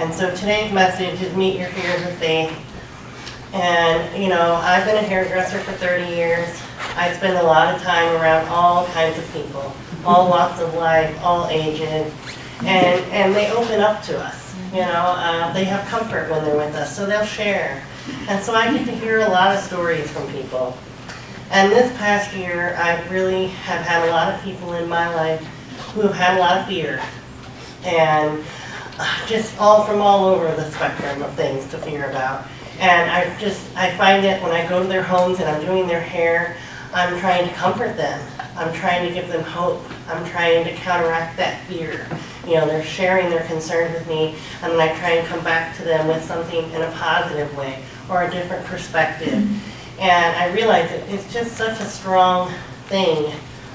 And so today's message is meet your fears with faith. And, you know, I've been a hairdresser for 30 years. I spend a lot of time around all kinds of people, all walks of life, all ages, and they open up to us. You know, they have comfort when they're with us, so they'll share. And so I get to hear a lot of stories from people. And this past year, I really have had a lot of people in my life who have had a lot of fear. And just from all over the spectrum of things to fear about. And I find that when I go to their homes and I'm doing their hair, I'm trying to comfort them. I'm trying to give them hope. I'm trying to counteract that fear. You know, they're sharing their concerns with me, and then I try and come back to them with something in a positive way or a different perspective. And I realize that it's just such a strong thing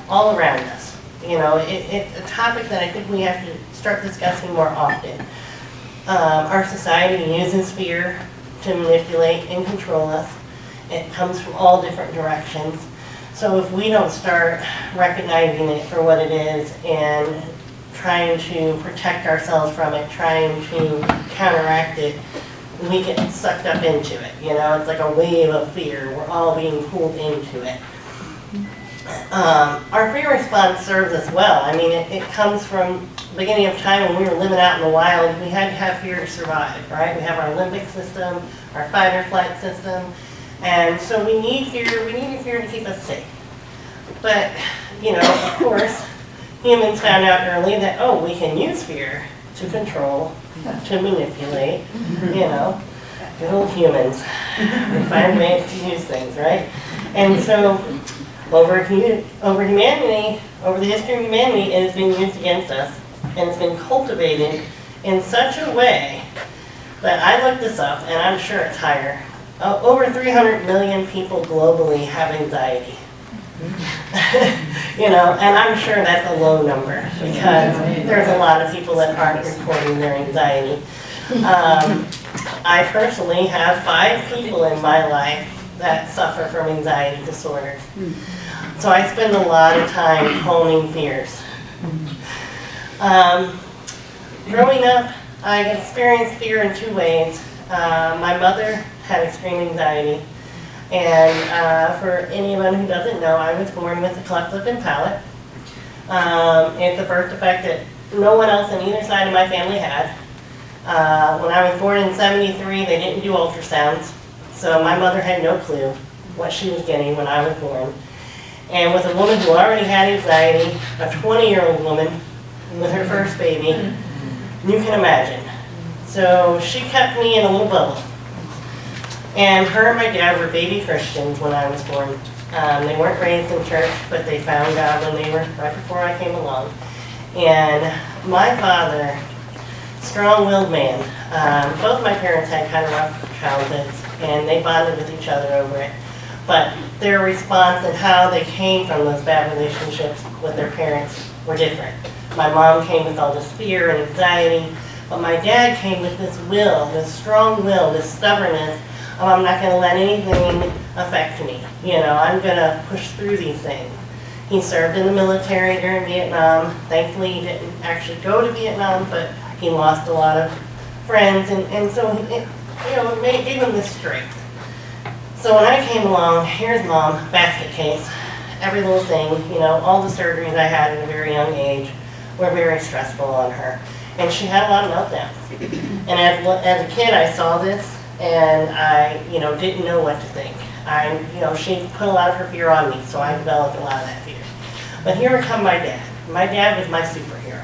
all around us. You know, it's a topic that I think we have to start discussing more often. Our society uses fear to manipulate and control us. It comes from all different directions. So if we don't start recognizing it for what it is and trying to protect ourselves from it, trying to counteract it, we get sucked up into it. You know, it's like a wave of fear. We're all being pulled into it. Our fear response serves us well. I mean, it comes from the beginning of time when we were living out in the wild. We had to have fear to survive, right? We have our limbic system, our fight or flight system, and so we need fear. We need fear to keep us safe. But, you know, of course, humans found out early that, oh, we can use fear to control, to manipulate, you know. Good old humans. They find ways to use things, right? And so over humanity, over the history of humanity, it has been used against us, and it's been cultivated in such a way that I looked this up, and I'm sure it's higher. Over 300 million people globally have anxiety. You know, and I'm sure that's a low number because there's a lot of people that aren't reporting their anxiety. I personally have 5 people in my life that suffer from anxiety disorders. So I spend a lot of time honing fears. Growing up, I experienced fear in 2 ways. My mother had extreme anxiety. And for anyone who doesn't know, I was born with a cleft lip and palate. It's a birth defect that no one else on either side of my family had. When I was born in '73, they didn't do ultrasounds, so my mother had no clue what she was getting when I was born. And with a woman who already had anxiety, a 20-year-old woman with her first baby, you can imagine. So she kept me in a little bubble. And her and my dad were baby Christians when I was born. They weren't raised in church, but they found God when they were, right before I came along. And my father, strong-willed man. Both my parents had kind of rough childhoods, and they bonded with each other over it. But their response and how they came from those bad relationships with their parents were different. My mom came with all this fear and anxiety, but my dad came with this will, this strong will, this stubbornness. Oh, I'm not going to let anything affect me. You know, I'm going to push through these things. He served in the military during Vietnam. Thankfully, he didn't actually go to Vietnam, but he lost a lot of friends, and so it gave him this strength. So when I came along, here's Mom, basket case, every little thing, you know, all the surgeries I had at a very young age were very stressful on her, and she had a lot of meltdowns. And as a kid, I saw this. And I, didn't know what to think. She put a lot of her fear on me, so I developed a lot of that fear. But here come my dad. My dad was my superhero.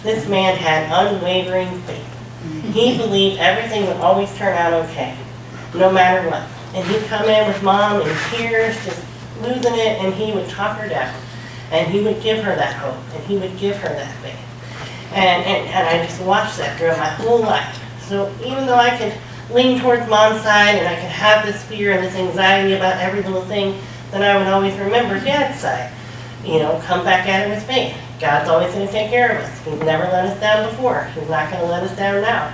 This man had unwavering faith. He believed everything would always turn out okay, no matter what. And he'd come in with Mom in tears, just losing it, and he would talk her down. And he would give her that hope, and he would give her that faith. And I just watched that throughout my whole life. So even though I could lean towards Mom's side and I could have this fear and this anxiety about every little thing, then I would always remember Dad's side. Come back at it with faith. God's always going to take care of us. He's never let us down before. He's not going to let us down now.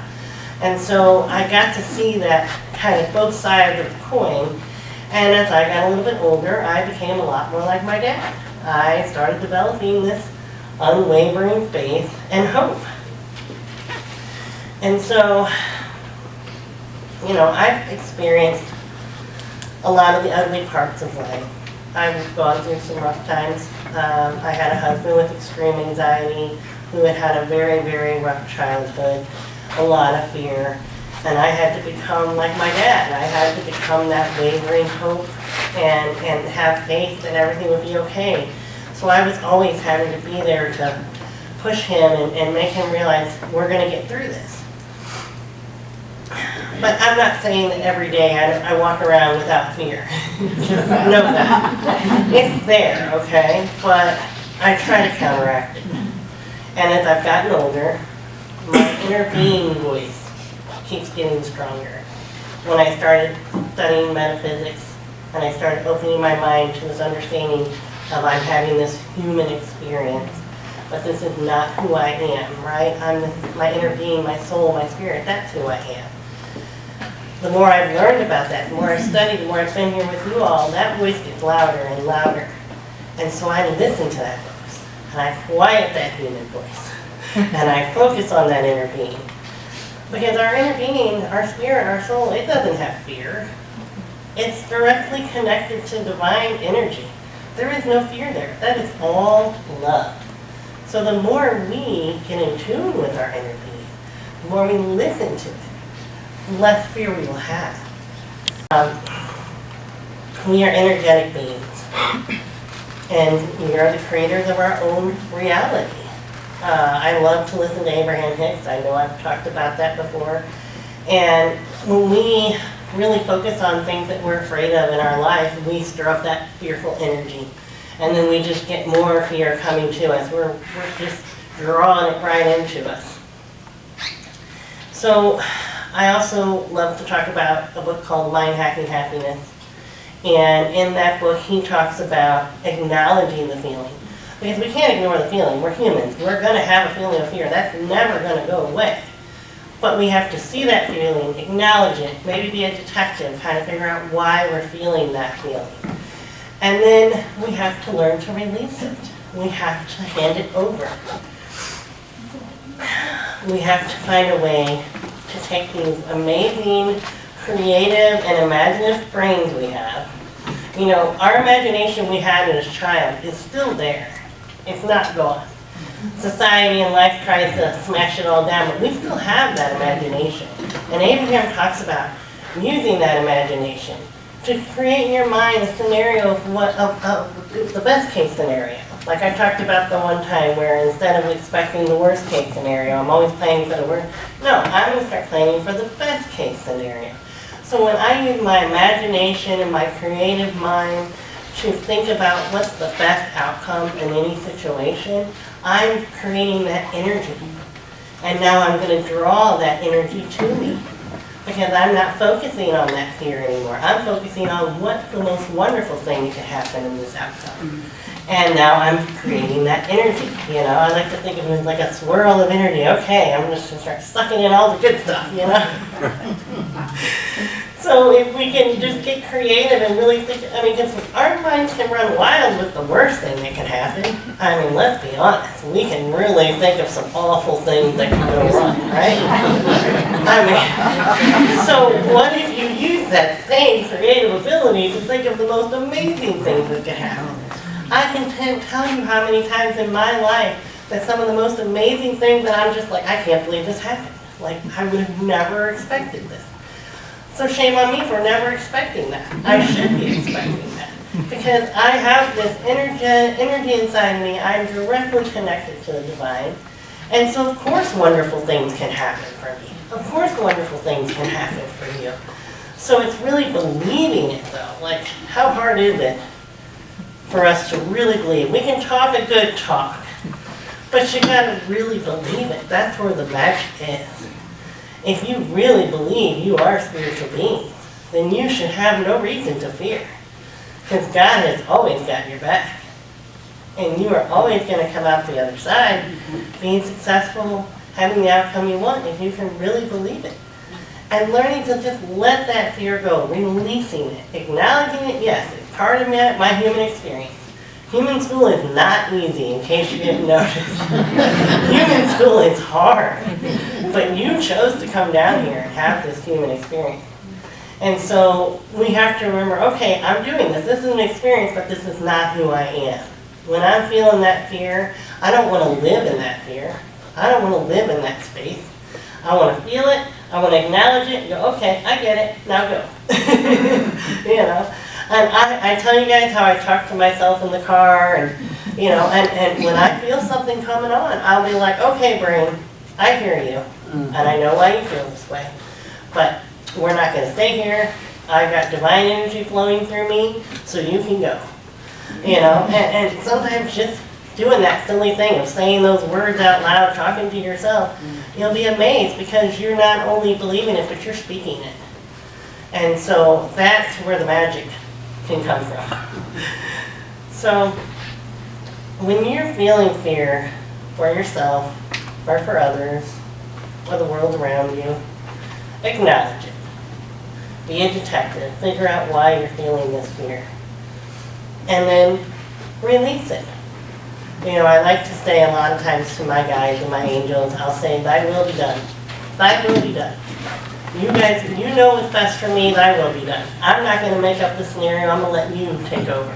And so I got to see that kind of both sides of the coin. And as I got a little bit older, I became a lot more like my dad. I started developing this unwavering faith and hope. And so, you know, I've experienced a lot of the ugly parts of life. I've gone through some rough times. I had a husband with extreme anxiety who had had a very, very rough childhood, a lot of fear, and I had to become like my dad. I had to become that wavering hope and have faith that everything would be okay. So I was always having to be there to push him and make him realize we're going to get through this. But I'm not saying that every day I walk around without fear. Just know that. It's there, okay? But I try to counteract it. And as I've gotten older, my inner being voice keeps getting stronger. When I started studying metaphysics and I started opening my mind to this understanding of I'm having this human experience, but this is not who I am, right? My inner being, my soul, my spirit, that's who I am. The more I've learned about that, the more I've studied, the more I've been here with you all, that voice gets louder and louder. And so I listen to that voice, and I quiet that human voice, and I focus on that inner being. Because our inner being, our spirit, our soul, it doesn't have fear. It's directly connected to divine energy. There is no fear there. That is all love. So the more we get in tune with our inner being, the more we listen to it, the less fear we will have. We are energetic beings, and we are the creators of our own reality. I love to listen to Abraham Hicks. I know I've talked about that before. And when we really focus on things that we're afraid of in our life, we stir up that fearful energy. And then we just get more fear coming to us. We're just drawing it right into us. So I also love to talk about a book called Mind Hacking Happiness. And in that book, he talks about acknowledging the feeling. Because we can't ignore the feeling. We're humans. We're going to have a feeling of fear. That's never going to go away. But we have to see that feeling, acknowledge it, maybe be a detective, kind of figure out why we're feeling that feeling. And then we have to learn to release it. We have to hand it over. We have to find a way to take these amazing, creative, and imaginative brains we have. You know, our imagination we had as a child is still there. It's not gone. Society and life tries to smash it all down, but we still have that imagination. And Abraham talks about using that imagination to create in your mind a scenario of the best case scenario. Like I talked about the one time where instead of expecting the worst case scenario, I'm always planning for the worst. No, I'm going to start planning for the best case scenario. So when I use my imagination and my creative mind to think about what's the best outcome in any situation, I'm creating that energy. And now I'm going to draw that energy to me. Because I'm not focusing on that fear anymore. I'm focusing on what's the most wonderful thing that could happen in this outcome. And now I'm creating that energy. You know, I like to think of it as like a swirl of energy. Okay, I'm just going to start sucking in all the good stuff, you know? So if we can just get creative and really think, I mean, because our minds can run wild with the worst thing that can happen. I mean, let's be honest. We can really think of some awful things that can go wrong, right? I mean, so what if you use that same creative ability to think of the most amazing things that can happen? I can tell you how many times in my life that some of the most amazing things that I'm just like, I can't believe this happened. Like, I would have never expected this. So shame on me for never expecting that. I should be expecting that. Because I have this energy inside me. I'm directly connected to the divine. And so of course wonderful things can happen for me. Of course wonderful things can happen for you. So it's really believing it though. Like, how hard is it for us to really believe? We can talk a good talk, but you gotta really believe it. That's where the magic is. If you really believe you are spiritual beings, then you should have no reason to fear. Because God has always got your back. And you are always going to come out the other side being successful, having the outcome you want, if you can really believe it. And learning to just let that fear go, releasing it, acknowledging it, yes, it's part of my human experience. Human school is not easy, in case you didn't notice. Human school is hard. But you chose to come down here and have this human experience. And so we have to remember, okay, I'm doing this. This is an experience, but this is not who I am. When I'm feeling that fear, I don't want to live in that fear. I don't want to live in that space. I want to feel it. I want to acknowledge it and go, okay, I get it. Now go. You know? And I tell you guys how I talk to myself in the car, and you know, and when I feel something coming on, I'll be like, okay, brain, I hear you, and I know why you feel this way, but we're not going to stay here. I got divine energy flowing through me, so you can go. You know, and sometimes just doing that silly thing of saying those words out loud, talking to yourself, you'll be amazed because you're not only believing it, but you're speaking it. And so that's where the magic can come from. So when you're feeling fear for yourself or for others or the world around you, acknowledge it. Be a detective. Figure out why you're feeling this fear. And then release it. You know, I like to say a lot of times to my guides and my angels, I'll say, thy will be done. Thy will be done. You guys, you know what's best for me, thy will be done. I'm not going to make up the scenario, I'm going to let you take over.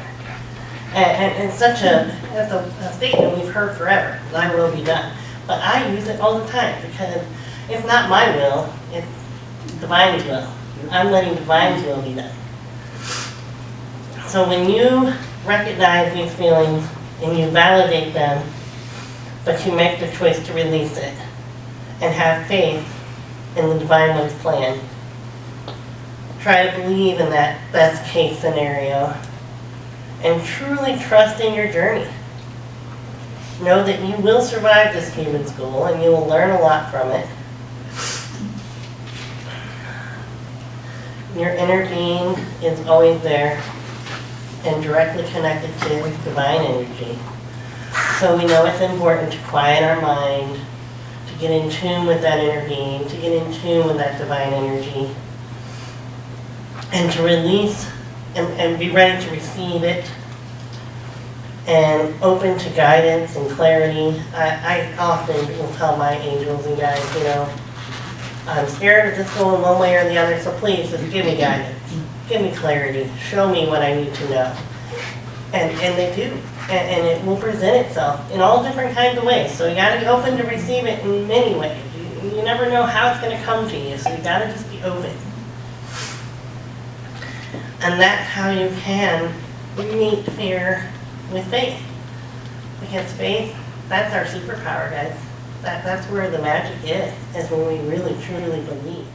And such that's a statement we've heard forever, thy will be done. But I use it all the time because it's not my will, it's divine's will. I'm letting divine's will be done. So when you recognize these feelings and you validate them, but you make the choice to release it and have faith in the Divine One's plan. Try to believe in that best case scenario and truly trust in your journey. Know that you will survive this human school and you will learn a lot from it. Your inner being is always there and directly connected to divine energy. So we know it's important to quiet our mind, to get in tune with that inner being, to get in tune with that divine energy, and to release and be ready to receive it, and open to guidance and clarity. I often will tell my angels and guides, you know, I'm scared of this going one way or the other, so please just give me guidance, give me clarity, show me what I need to know. And they do. And it will present itself in all different kinds of ways. So you got to be open to receive it in many ways. You never know how it's going to come to you, so you got to just be open. And that's how you can meet fear with faith. Because faith, that's our superpower, guys. That's where the magic is when we really, truly believe.